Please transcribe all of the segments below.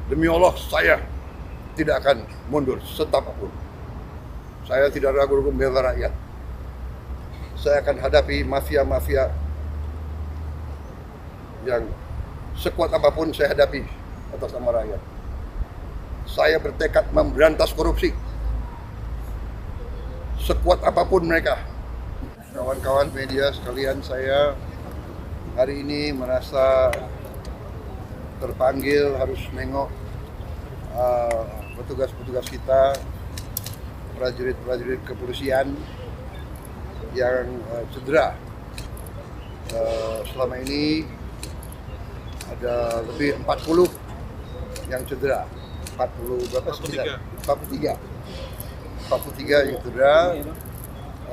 Demi Allah, saya tidak akan mundur setapapun. Saya tidak ragu-ragu membela rakyat. Saya akan hadapi mafia-mafia yang sekuat apapun saya hadapi atas nama rakyat. Saya bertekad memberantas korupsi. Sekuat apapun mereka. Kawan-kawan media sekalian, saya hari ini merasa terpanggil harus nengok petugas-petugas kita, prajurit-prajurit kepolisian yang cedera. Selama ini ada lebih 40 yang cedera. 40 berapa? 43 yang cedera.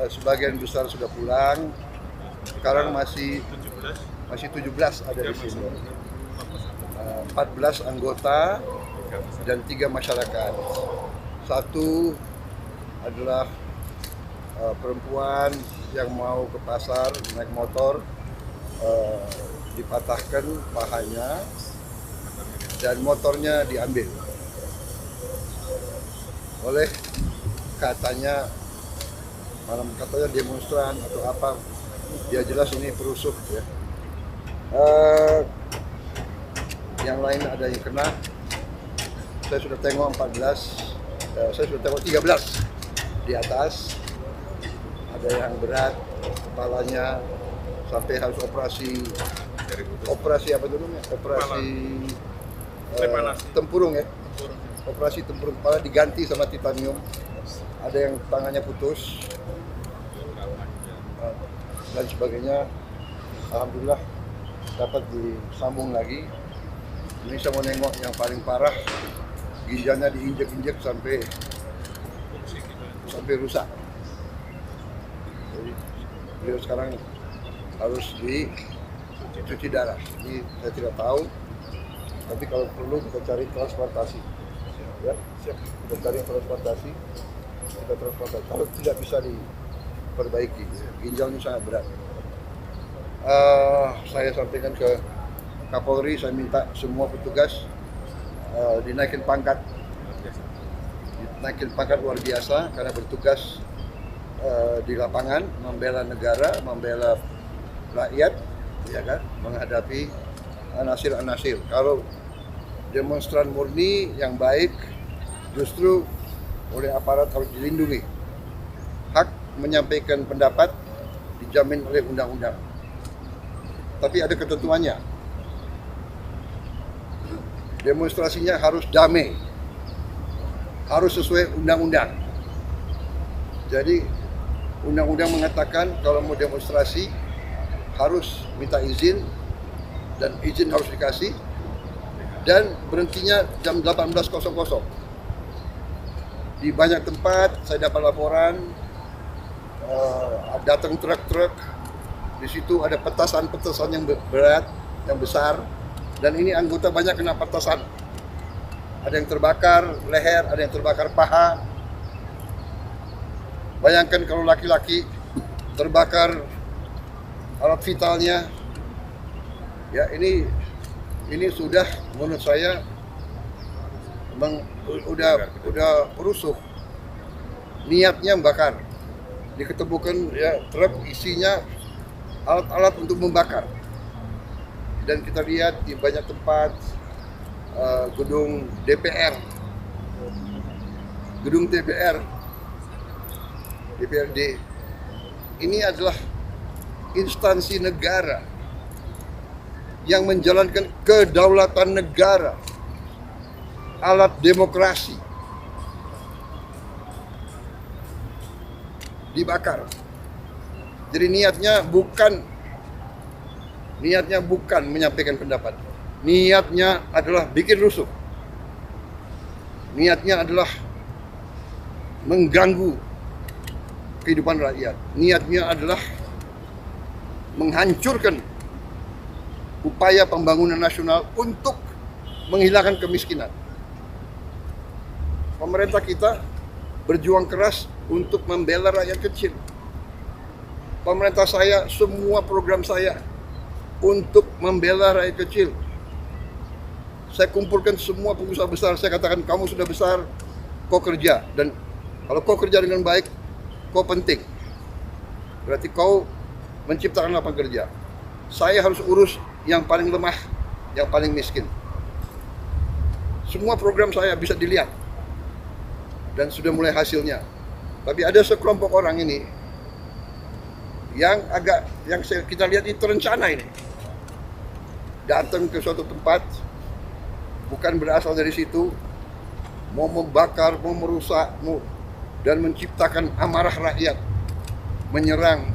Sebagian besar sudah pulang. Sekarang masih 17 ada di sini. 14 anggota dan 3 masyarakat. Satu adalah perempuan yang mau ke pasar naik motor, dipatahkan pahanya dan motornya diambil oleh katanya demonstran atau apa. Dia jelas ini perusuh ya. Yang lain ada yang kena. Saya sudah tengok 14, saya sudah tengok 13 di atas. Ada yang berat, kepalanya sampai harus operasi apa dulu ya? Operasi tempurung ya. Operasi tempurung kepala diganti sama titanium. Ada yang tangannya putus dan sebagainya. Alhamdulillah dapat disambung lagi. Ini saya mau nengok yang paling parah, ginjalnya diinjek-injek sampai rusak. Jadi beliau sekarang harus dicuci darah. Ini saya tidak tahu, tapi kalau perlu kita cari transportasi. Ya, siap. Kita cari transportasi. Kalau tidak bisa diperbaiki, ginjalnya sangat berat. Saya sampaikan ke Kapolri, saya minta semua petugas dinaikin pangkat luar biasa karena bertugas di lapangan, membela negara, membela rakyat, ya kan, menghadapi anasir-anasir. Kalau demonstran murni yang baik, justru oleh aparat harus dilindungi. Hak menyampaikan pendapat dijamin oleh undang-undang. Tapi ada ketentuannya. Demonstrasinya harus damai. Harus sesuai undang-undang. Jadi undang-undang mengatakan kalau mau demonstrasi harus minta izin dan izin harus dikasih dan berhentinya jam 18.00. Di banyak tempat saya dapat laporan datang truk-truk, di situ ada petasan-petasan yang berat, yang besar, dan ini anggota banyak kena petasan. Ada yang terbakar leher, ada yang terbakar paha. Bayangkan kalau laki-laki terbakar alat vitalnya, ya ini sudah menurut saya udah perusuh. Niatnya membakar. Diketemukan ya truk isinya alat-alat untuk membakar. Dan kita lihat di banyak tempat gedung DPR, gedung DPRD ini adalah instansi negara yang menjalankan kedaulatan negara, alat demokrasi, dibakar. Jadi niatnya bukan menyampaikan pendapat. Niatnya adalah bikin rusuh. Niatnya adalah mengganggu kehidupan rakyat. Niatnya adalah menghancurkan upaya pembangunan nasional untuk menghilangkan kemiskinan. Pemerintah kita berjuang keras untuk membela rakyat kecil. Pemerintah saya, semua program saya untuk membela rakyat kecil. Saya kumpulkan semua pengusaha besar, saya katakan kamu sudah besar, kau kerja. Dan kalau kau kerja dengan baik, kau penting. Berarti kau menciptakan lapangan kerja. Saya harus urus yang paling lemah, yang paling miskin. Semua program saya bisa dilihat. Dan sudah mulai hasilnya. Tapi ada sekelompok orang ini yang kita lihat itu terencana ini. Datang ke suatu tempat, bukan berasal dari situ, mau membakar, mau merusak, dan menciptakan amarah rakyat, menyerang.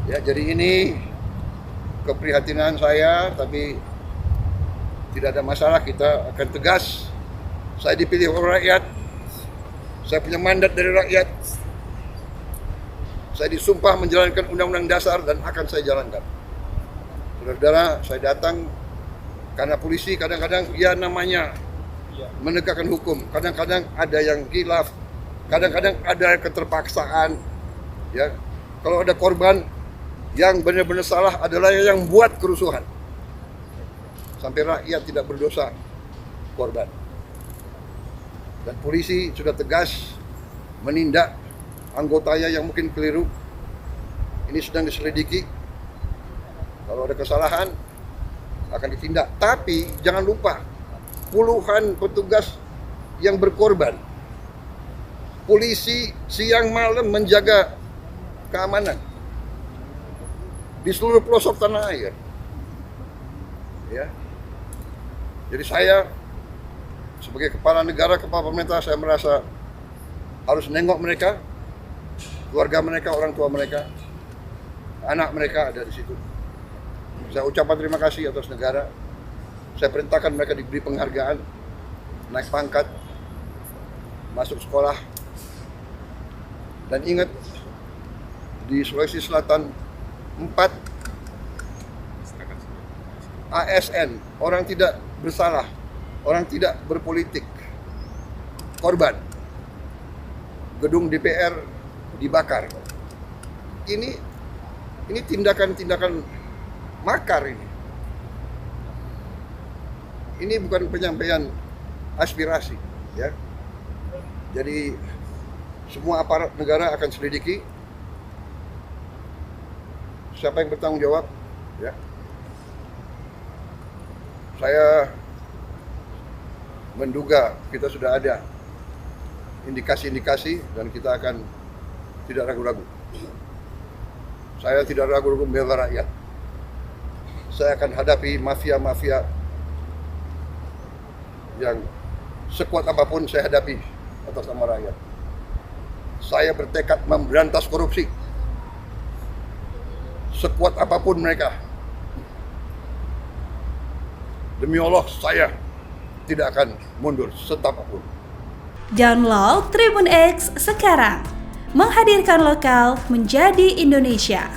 Ya, jadi ini keprihatinan saya, tapi tidak ada masalah, kita akan tegas. Saya dipilih oleh rakyat, saya punya mandat dari rakyat, saya disumpah menjalankan undang-undang dasar dan akan saya jalankan. Saudara-saudara, saya datang karena polisi kadang-kadang ya namanya menegakkan hukum, kadang-kadang ada yang khilaf, kadang-kadang ada keterpaksaan. Ya, kalau ada korban yang benar-benar salah adalah yang buat kerusuhan, sampai rakyat tidak berdosa korban. Dan polisi sudah tegas menindak anggotanya yang mungkin keliru. Ini sedang diselidiki. Kalau ada kesalahan akan ditindak. Tapi jangan lupa, puluhan petugas yang berkorban. Polisi siang malam menjaga keamanan di seluruh pelosok tanah air. Ya. Jadi saya sebagai kepala negara, kepala pemerintah, saya merasa harus nengok mereka, keluarga mereka, orang tua mereka, anak mereka ada di situ. Saya ucapkan terima kasih atas negara. Saya perintahkan mereka diberi penghargaan, naik pangkat, masuk sekolah. Dan ingat, di Sulawesi Selatan 4 ASN, orang tidak bersalah, orang tidak berpolitik, korban. Gedung DPR dibakar. Ini tindakan-tindakan makar ini. Ini bukan penyampaian aspirasi, ya. Jadi semua aparat negara akan selidiki siapa yang bertanggung jawab, ya. Saya menduga kita sudah ada indikasi-indikasi dan kita akan tidak ragu-ragu. Saya tidak ragu-ragu membela rakyat. Saya akan hadapi mafia-mafia yang sekuat apapun saya hadapi atas nama rakyat. Saya bertekad memberantas korupsi. Sekuat apapun mereka. Demi Allah, saya tidak akan mundur setapapun. Download Tribun X sekarang. Menghadirkan lokal menjadi Indonesia.